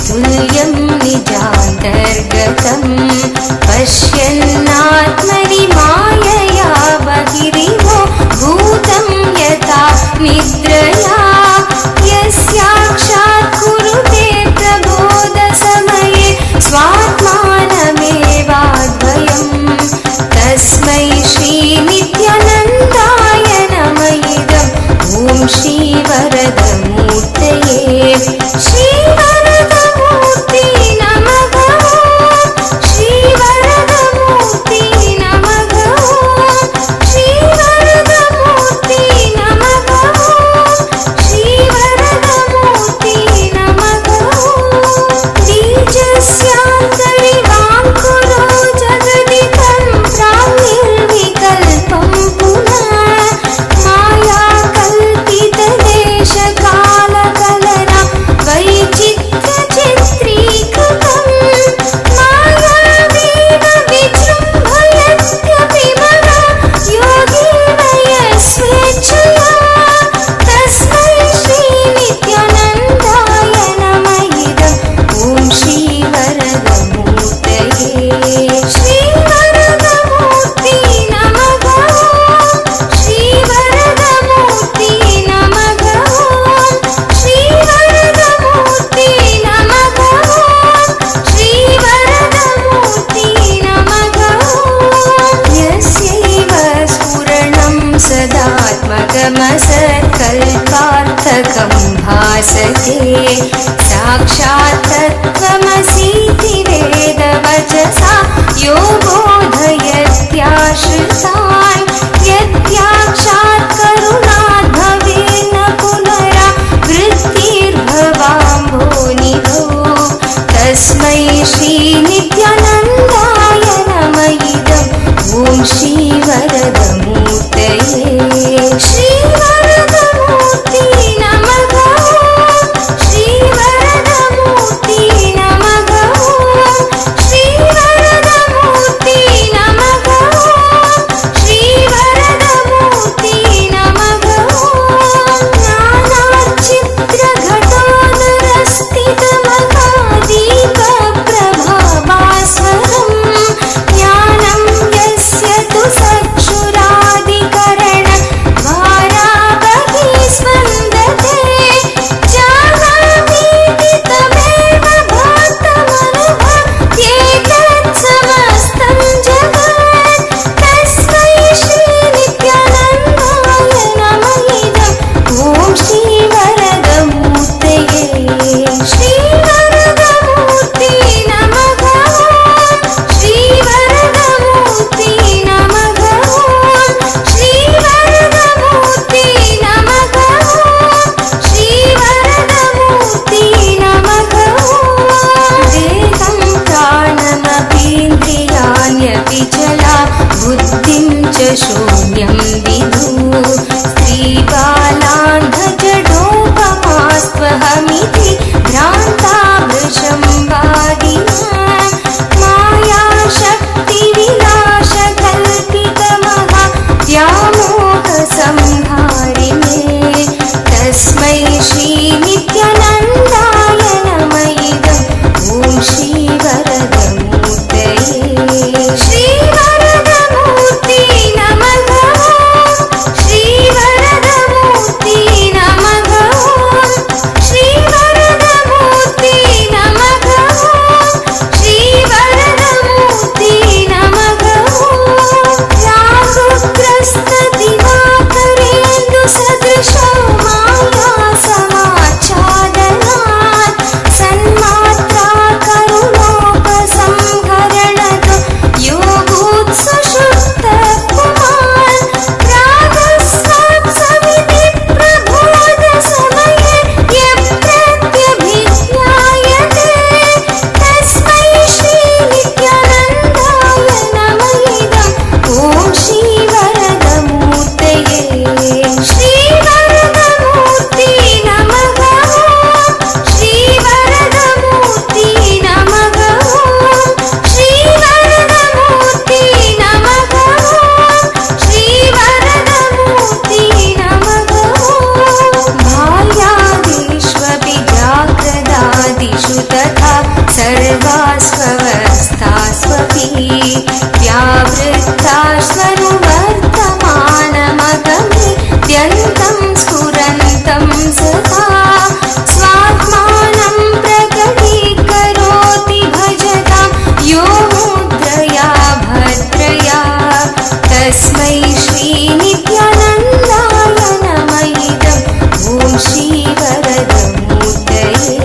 तुल्यं निजान्तर्गतं पश्यन्नात्मनि मायया बहिरिवो भूतं यथा निद्रया यस्याक्षात् कुरुते प्रबोधसमये स्वात्मानमेवाद्वयम् तस्मै श्रीनित्यानन्दाय नमः इदम् ॐ श्रीवरदमूर्तये श्रीवरदमूर्ति नमः श्रीवरदमूर्ति नमः श्रीवरदमूर्ति नमः श्रीवरदमूर्ति नमः बीजस्यान्तरिवाङ्कुरो जगदिदं प्राङ्निर्विकल्पं पुनः मायाकल्पितदेशकालकलना वैचित्र्यचित्रीकृतं मायावीव विजृम्भयत्यपि मनः योगेन स्वेच्छया तस्मै श्रीनित्यानन्दाय नमः इदम् ॐ श्रीवरदमूर्तये श्रीवरदमूर्ति नमः श्रीवरदमूर्ति नमः श्रीवरदमूर्ति नमः श्रीवरदमूर्ति नमः यस्यैव स्फुरणं सदात्मकमसत्कल्पार्थकं भासते साक्षात् तत्त्वमसीति वेदवचसा यो बोधयत्याश्रितान् यत्याक्षात् करुणात् भवेन्न पुनरावृत्तिर्भवाम्भोनिधौ तस्मै श्रीनित्यानन्दाय नमः इदम् ॐ श्रीवरदमूर्तये श्रीवरदमूर्ति नमः श्रीवरदमूर्ति तथा सर्वास्वस्थास्वपि व्यावृत्ताश्वनुवर्तमानमगमित्यन्तं स्फुरन्तं सदा स्वात्मानं प्रकटीकरोति भजतां यो मुद्रया भद्रया तस्मै श्रीनित्यानन्दाय नमः इदम् ॐ श्रीवरदमूर्तये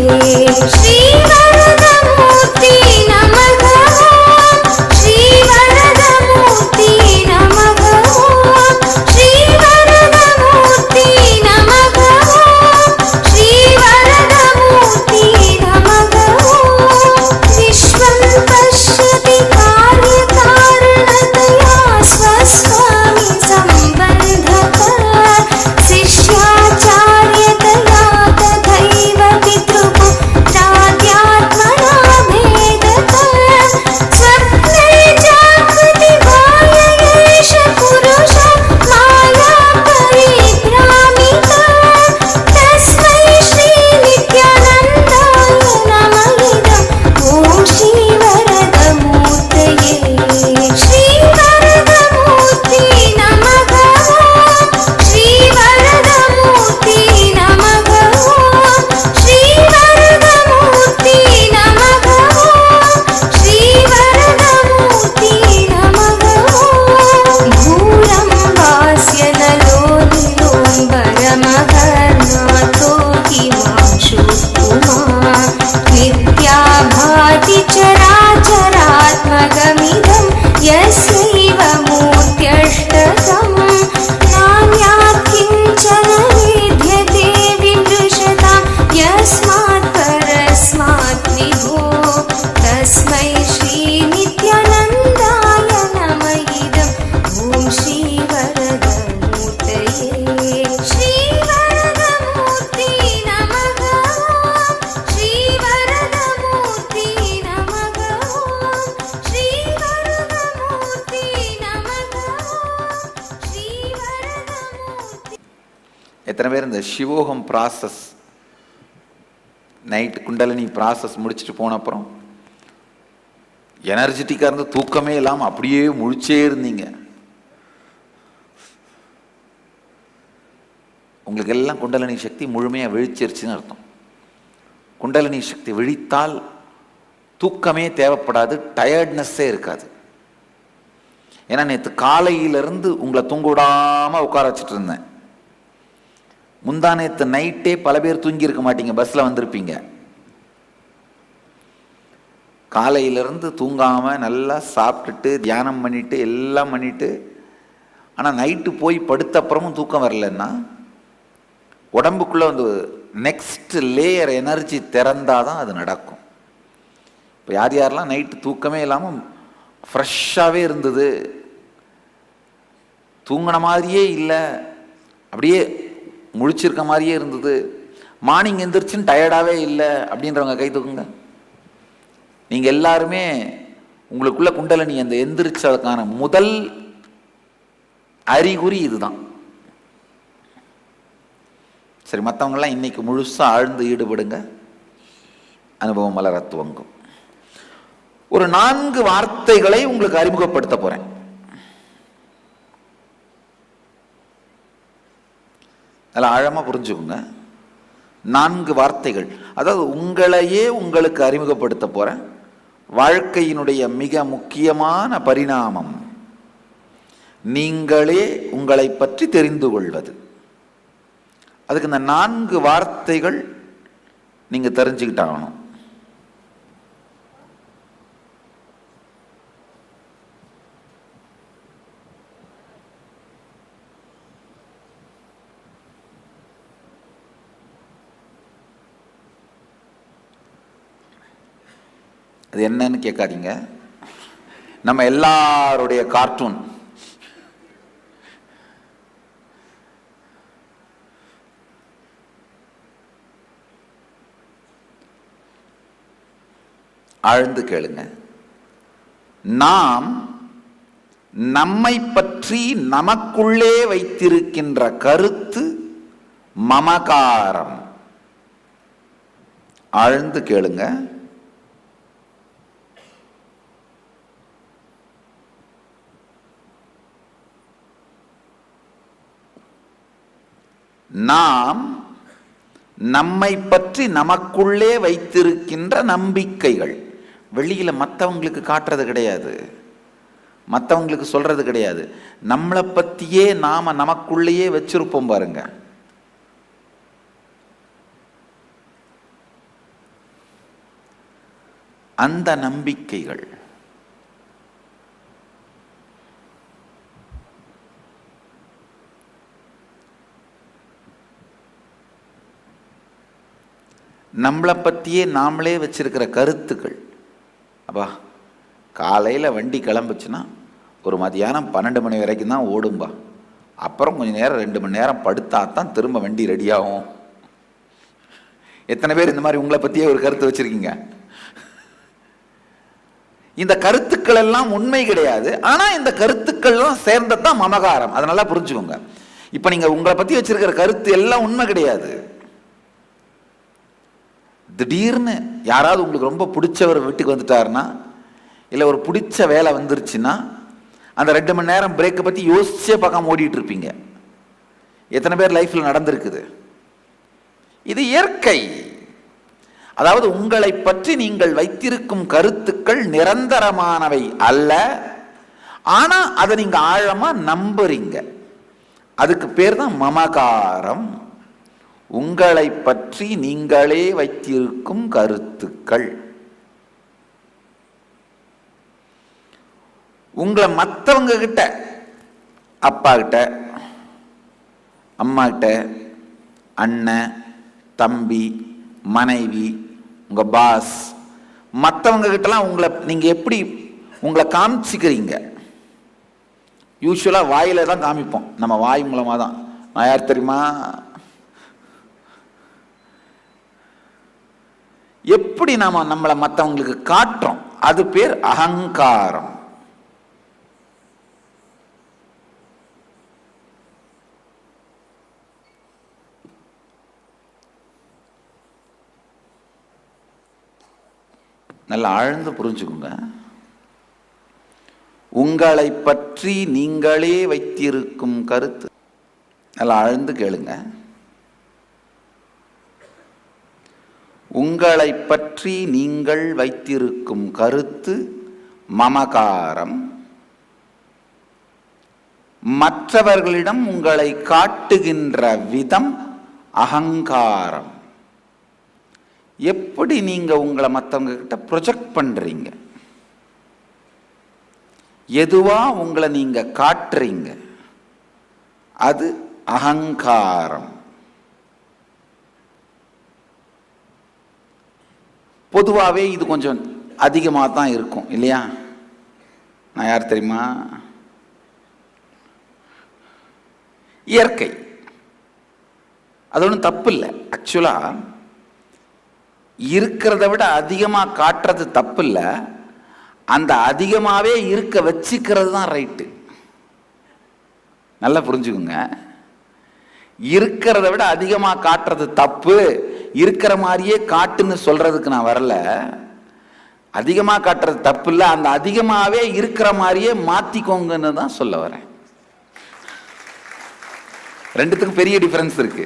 श्रीवरदमूर्ति नमः श्रीवरदमूर्ति नमः श्रीवरदमूर्ति नमः श्रीवरदमूर्ति नमः विश्वं पश्यति कार्यकारणतया स्वस्वामी सम्बन्धः शिष्याचार्यतया तथैव पितृपुत्राद्यात्मना भेदतः स्वप्ने जागृति बाह्येष पुरुषो माया परिभ्रामितः तस्मै श्रीनित्यानन्दाय नमः इदम् ॐ श्रीवरदमूर्तये श्रीवरदमूर्ति नमः श्रीवरदमूर्ति नमः श्रीवरदमूर्ति नमः श्रीवरदमूर्ति नमः भूरं वास्य नलो निलोम्बरमहर्नाथो हिमांशु पुमा नित्या भाति चराचरात्मकमिदं यस्यैव मूर्त्यष्टकम् नान्यात् किञ्चन विद्यते विमृशतां यस्मात् परस्मात् विभो तस्मै श्रीनित्यानन्दाय नमः इदम् ॐ श्रीवरदमूर्तये श्रीवरदमूर्ति नमः श्रीवरदमूर्ति नमः श्रीवरदमूर्ति नमः श्रीवरदमूर्ति எத்தனை பேர் இந்த சிவோகம் ப்ராசஸ் நைட்டு குண்டலினி ப்ராசஸ் முடிச்சுட்டு போன அப்புறம் எனர்ஜெட்டிக்காக இருந்து தூக்கமே இல்லாமல் அப்படியே முழிச்சே இருந்தீங்க? உங்களுக்கு எல்லாம் குண்டலினி சக்தி முழுமையாக விழிச்சிருச்சுன்னு அர்த்தம். குண்டலினி சக்தி விழித்தால் தூக்கமே தேவைப்படாது, டயர்ட்னஸ்ஸே இருக்காது. ஏன்னா நேற்று காலையிலிருந்து உங்களை தூங்க விடாமல் உட்கார வச்சுட்டு இருந்தேன். முந்தா நேற்று நைட்டே பல பேர் தூங்கியிருக்க மாட்டீங்க, பஸ்ஸில் வந்திருப்பீங்க. காலையிலிருந்து தூங்காமல் நல்லா சாப்பிட்டுட்டு தியானம் பண்ணிட்டு எல்லாம் பண்ணிட்டு, ஆனால் நைட்டு போய் படுத்த அப்புறமும் தூக்கம் வரலன்னா உடம்புக்குள்ளே வந்து நெக்ஸ்ட் லேயர் எனர்ஜி திறந்தாதான் அது நடக்கும். இப்போ யார் யாரெல்லாம் நைட்டு தூக்கமே இல்லாமல் ஃப்ரெஷ்ஷாகவே இருந்தது, தூங்கின மாதிரியே இல்லை, அப்படியே முழிச்சிருக்க மாதிரியே இருந்தது, மார்னிங் எந்திரிச்சுன்னு டயர்டாகவே இல்லை அப்படின்றவங்க கை தூக்குங்க. நீங்கள் எல்லாருமே உங்களுக்குள்ள குண்டலினி அந்த எந்திரிச்சதுக்கான முதல் அறிகுறி இதுதான். சரி, மற்றவங்கெல்லாம் இன்னைக்கு முழுசாக ஆழ்ந்து ஈடுபடுங்க, அனுபவம் மலர துவங்கும். ஒரு 4 வார்த்தைகளை உங்களுக்கு அறிமுகப்படுத்த போறேன். அதில் ஆழமாக புரிஞ்சுக்கோங்க. 4 வார்த்தைகள், அதாவது உங்களையே உங்களுக்கு அறிமுகப்படுத்த போறேன். வாழ்க்கையினுடைய மிக முக்கியமான பரிணாமம் நீங்களே உங்களை பற்றி தெரிந்து கொள்வது. அதுக்கு இந்த 4 வார்த்தைகள் நீங்க தெரிஞ்சுக்கிட்டாகணும். அது என்னன்னு கேட்காதீங்க, நம்ம எல்லாருடைய கார்ட்டூன். ஆழ்ந்து கேளுங்க. நாம் நம்மை பற்றி நமக்குள்ளே வைத்திருக்கின்ற கருத்து மமகாரம். ஆழ்ந்து கேளுங்க. நாம் நம்மை பற்றி நமக்குள்ளே வைத்திருக்கின்ற நம்பிக்கைகள் வெளியில மற்றவங்களுக்கு காட்டுறது கிடையாது, மற்றவங்களுக்கு சொல்றது கிடையாது. நம்மளை பற்றியே நாம நமக்குள்ளேயே வச்சிருப்போம் பாருங்க. அந்த நம்பிக்கைகள் நம்மளை பற்றியே நாமளே வச்சிருக்கிற கருத்துக்கள். அப்பா காலையில் வண்டி கிளம்புச்சுன்னா ஒரு மதியானம் 12 மணி வரைக்கும் தான் ஓடும்பா, அப்புறம் கொஞ்சம் நேரம் 2 மணி நேரம் படுத்தா தான் திரும்ப வண்டி ரெடியாகும். எத்தனை பேர் இந்த மாதிரி உங்களை பற்றியே ஒரு கருத்து வச்சிருக்கீங்க? இந்த கருத்துக்கள் எல்லாம் உண்மை கிடையாது. ஆனால் இந்த கருத்துக்கள்லாம் சேர்ந்ததான் மமகாரம். அதை நல்லா புரிஞ்சுக்கோங்க. இப்போ நீங்கள் உங்களை பற்றி வச்சிருக்கிற கருத்து எல்லாம் உண்மை கிடையாது. திடீர்னு யாராவது உங்களுக்கு ரொம்ப பிடிச்சவர் வீட்டுக்கு வந்துட்டாருன்னா, இல்லை ஒரு பிடிச்ச வேலை வந்துருச்சுன்னா, அந்த 2 மணி நேரம் பிரேக்கை பற்றி யோசிச்சே பார்க்காம ஓடிட்டு இருப்பீங்க. எத்தனை பேர் லைஃப்பில் நடந்திருக்குது? இது இயற்கை. அதாவது உங்களை பற்றி நீங்கள் வைத்திருக்கும் கருத்துக்கள் நிரந்தரமானவை அல்ல, ஆனா அதை நீங்க ஆழமா நம்புறீங்க. அதுக்கு பேர் தான் மமகாரம். உங்களை பற்றி நீங்களே வைத்திருக்கும் கருத்துக்கள். உங்களை மற்றவங்க கிட்ட, அப்பா கிட்ட, அம்மா கிட்ட, அண்ணன், தம்பி, மனைவி, உங்க பாஸ், மற்றவங்க கிட்டலாம் உங்களை நீங்க எப்படி உங்களை காமிச்சிக்கிறீங்க? யூஸ்வலா வாயில தான் காமிப்போம், நம்ம வாய் மூலமா தான். நான் யார் தெரியுமா? எப்படி நாம நம்மளை மற்றவங்களுக்கு காட்டுறோம், அது பேர் அகங்காரம். நல்லா ஆழ்ந்து புரிஞ்சுக்குங்க. உங்களை பற்றி நீங்களே வைத்திருக்கும் கருத்து. நல்லா ஆழ்ந்து கேளுங்க. உங்களை பற்றி நீங்கள் வைத்திருக்கும் கருத்து மமகாரம். மற்றவர்களிடம் உங்களை காட்டுகின்ற விதம் அகங்காரம். எப்படி நீங்க உங்களை மற்றவங்க கிட்ட ப்ரொஜெக்ட் பண்றீங்க, எதுவா உங்களை நீங்க காட்டுறீங்க, அது அகங்காரம். பொதுவாகவே இது கொஞ்சம் அதிகமாக தான் இருக்கும் இல்லையா? நான் யார் தெரியுமா? இயற்கை. அது ஒன்றும் தப்பு இல்லை. ஆக்சுவலாக இருக்கிறத விட அதிகமாக காட்டுறது தப்பு இல்லை, அந்த அதிகமாகவே இருக்க வச்சுக்கிறது தான் ரைட்டு. நல்லா புரிஞ்சுக்குங்க. இருக்கிறத விட அதிகமாக காட்டுறது தப்பு, இருக்கிற மாதிரியே காட்டுன்னு சொல்றதுக்கு நான் வரல. அதிகமாக காட்டுறது தப்பு இல்லை, அந்த அதிகமாகவே இருக்கிற மாதிரியே மாத்திக்கோங்கன்னு தான் சொல்ல வரேன். ரெண்டுத்துக்கும் பெரிய டிஃபரன்ஸ் இருக்கு.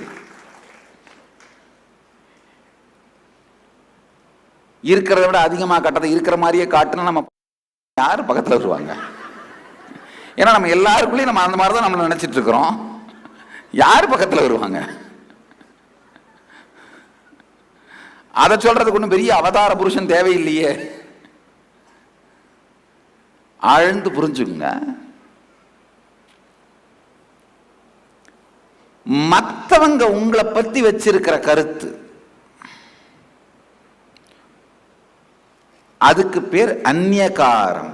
இருக்கிறத விட அதிகமாக காட்டுறது, இருக்கிற மாதிரியே காட்டுன்னு நம்ம யார் பக்கத்தில் வருவாங்க? ஏன்னா நம்ம எல்லாருக்குள்ளேயும் நம்ம அந்த மாதிரி தான் நம்மளை நினைச்சிட்டு இருக்கிறோம். யார் பக்கத்தில் வருவாங்க? அதை சொல்றதுக்கு ஒன்றும் பெரிய அவதார புருஷன் தேவையில்லையே. ஆழ்ந்து புரிஞ்சுங்க. மற்றவங்க உங்களை பத்தி வச்சிருக்கிற கருத்து, அதுக்கு பேர் அந்நியகாரம்.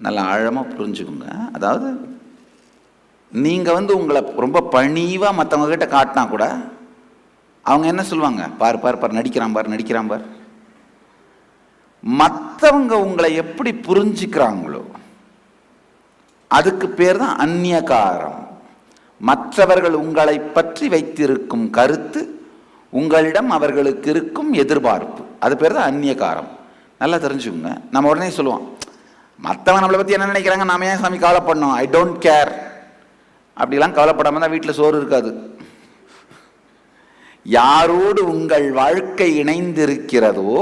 நல்லா ஆழமா புரிஞ்சுக்குங்க. அதாவது நீங்க உங்களை ரொம்ப பணிவா மற்றவங்க கிட்ட காட்டினா கூட அவங்க என்ன சொல்லுவாங்க? பார் பார் பார், நடிக்கிறான் பார், நடிக்கிறான் பார். மற்றவங்க உங்களை எப்படி புரிஞ்சுக்கிறாங்களோ அதுக்கு பேர் தான் அந்நியகாரம். மற்றவர்கள் உங்களை பற்றி வைத்திருக்கும் கருத்து, உங்களிடம் அவர்களுக்கு இருக்கும் எதிர்பார்ப்பு, அது பேர் தான் அந்நியகாரம். நல்லா தெரிஞ்சுக்கோங்க. நம்ம உடனே சொல்லுவோம், மற்றவன் நம்மளை பற்றி என்ன நினைக்கிறாங்க, நாம ஏன் சாமி கவலைப்படணும், ஐ டோன்ட் கேர். அப்படிலாம் கவலைப்படாமல் தான் வீட்டில் சோறு இருக்காது. யாரோடு உங்கள் வாழ்க்கை இணைந்திருக்கிறதோ,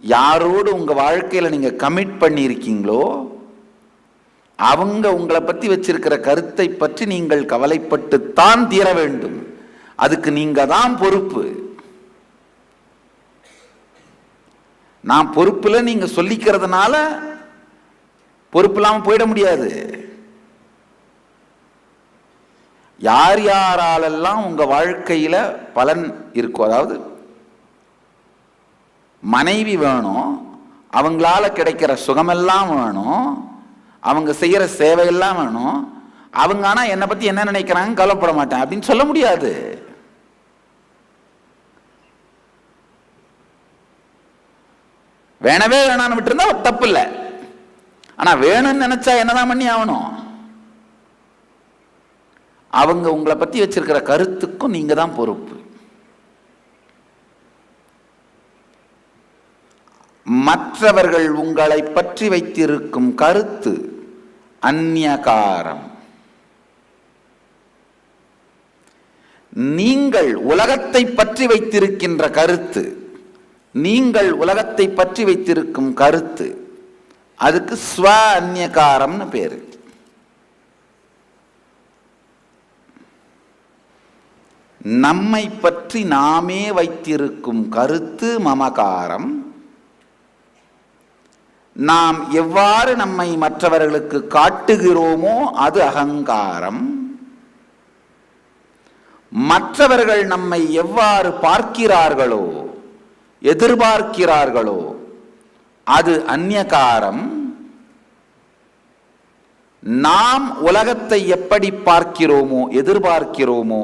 யாரோடு உங்க வாழ்க்கையில நீங்க கமிட் பண்ணியிருக்கீங்களோ, அவங்க உங்களை பத்தி வச்சிருக்கிற கருத்தை பற்றி நீங்கள் கவலைப்பட்டுத்தான் தீர வேண்டும். அதுக்கு நீங்க தான் பொறுப்பு. நான் பொறுப்புல நீங்க சொல்லிக்கிறதுனால பொறுப்பு இல்லாம போயிட முடியாது. யார் யாராலெல்லாம் உங்க வாழ்க்கையில பலன் இருக்கும், அதாவது மனைவி வேணும், அவங்களால கிடைக்கிற சுகமெல்லாம் வேணும், அவங்க செய்யற சேவையெல்லாம் வேணும், அவங்க ஆனா என்னை பத்தி என்ன நினைக்கிறாங்க கவலைப்பட மாட்டேன் அப்படின்னு சொல்ல முடியாது. வேணவே வேணான்னு விட்டு இருந்தா தப்பு இல்லை. ஆனா வேணும்னு நினைச்சா என்னதான் பண்ணி ஆகணும்? அவங்க உங்களை பத்தி வச்சிருக்கிற கருத்துக்கும் நீங்க தான் பொறுப்பு. மற்றவர்கள் உங்களை பற்றி வைத்திருக்கும் கருத்து அந்நியகாரம். நீங்கள் உலகத்தை பற்றி வைத்திருக்கின்ற கருத்து, நீங்கள் உலகத்தை பற்றி வைத்திருக்கும் கருத்து, அதுக்கு ஸ்வ அந்நியகாரம்னு பேரு. நம்மை பற்றி நாமே வைத்திருக்கும் கருத்து மமகாரம். நாம் எவ்வாறு நம்மை மற்றவர்களுக்கு காட்டுகிறோமோ அது அகங்காரம். மற்றவர்கள் நம்மை எவ்வாறு பார்க்கிறார்களோ, எதிர்பார்க்கிறார்களோ அது அந்நியகாரம். நாம் உலகத்தை எப்படி பார்க்கிறோமோ, எதிர்பார்க்கிறோமோ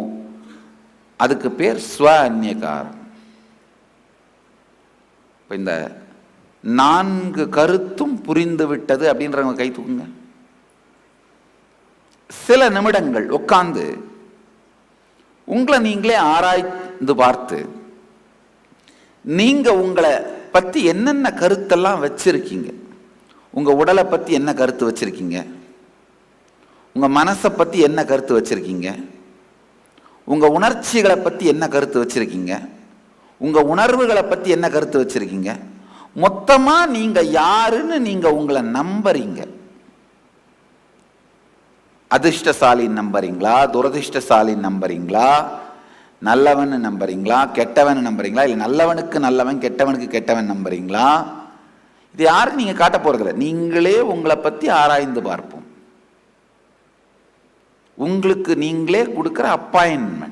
அதுக்கு பேர் ஸ்வ அந்நியகாரம். இந்த 4 கருத்தும் புரிந்து விட்டது அப்படின்றவங்க கை தூக்குங்க. சில நிமிடங்கள் உட்கார்ந்து உங்களை நீங்களே ஆராய்ந்து பார்த்து, நீங்க உங்களை பத்தி என்னென்ன கருத்தெல்லாம் வச்சிருக்கீங்க, உங்க உடலை பத்தி என்ன கருத்து வச்சிருக்கீங்க, உங்க மனசை பத்தி என்ன கருத்து வச்சிருக்கீங்க, உங்க உணர்ச்சிகளை பத்தி என்ன கருத்து வச்சிருக்கீங்க, உங்க உணர்வுகளை பத்தி என்ன கருத்து வச்சிருக்கீங்க, மொத்தமா நீங்க யாருன்னு நீங்க உங்களை நம்புறீங்க. அதிர்ஷ்டசாலி நம்புறீங்களா, துரதிர்ஷ்டசாலி நம்புறீங்களா, நல்லவன் நம்புறீங்களா, கெட்டவன் நம்புறீங்களா, இல்லை நல்லவனுக்கு நல்லவன் கெட்டவனுக்கு கெட்டவன் நம்புறீங்களா? இது யாருக்கு நீங்க காட்ட போறதில்ல, நீங்களே உங்களை பத்தி ஆராய்ந்து பார்ப்போம். உங்களுக்கு நீங்களே கொடுக்கிற அப்பாயின்மெண்ட்.